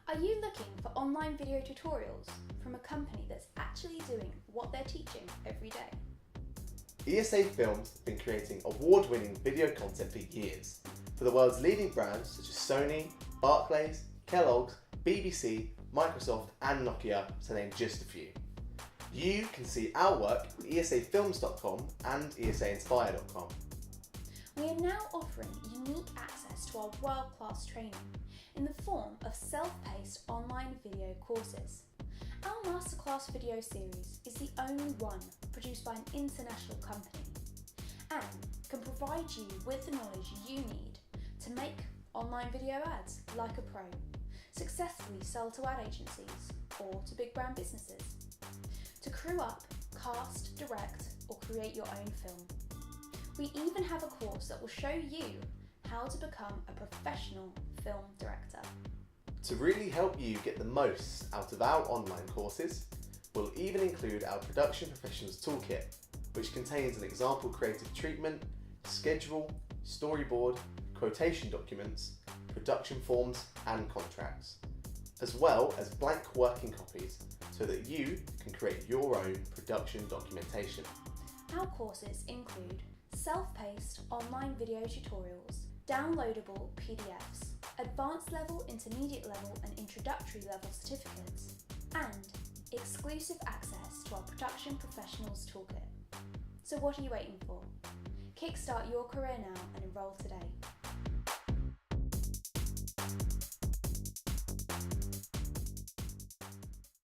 Are you looking for online video tutorials from a company that's actually doing what they're teaching every day? ESA Films have been creating award-winning video content for years for the world's leading brands such as Sony, Barclays, Kellogg's, BBC, Microsoft and Nokia, to name just a few. You can see our work at esafilms.com and esainspire.com. We are now offering unique access to our world-class training in the form of self-paced online video courses. Our masterclass video series is the only one produced by an international company and can provide you with the knowledge you need to make online video ads like a pro, successfully sell to ad agencies or to big brand businesses, to crew up, cast, direct or create your own film. We even have a course that will show you how to become a professional film director. To really help you get the most out of our online courses, we'll even include our Production Professionals Toolkit, which contains an example creative treatment, schedule, storyboard, quotation documents, production forms and contracts, as well as blank working copies so that you can create your own production documentation. Our courses include self-paced online video tutorials, downloadable PDFs, advanced level, intermediate level and introductory level certificates, and exclusive access to our Production Professionals Toolkit. So what are you waiting for? Kickstart your career now and enroll today.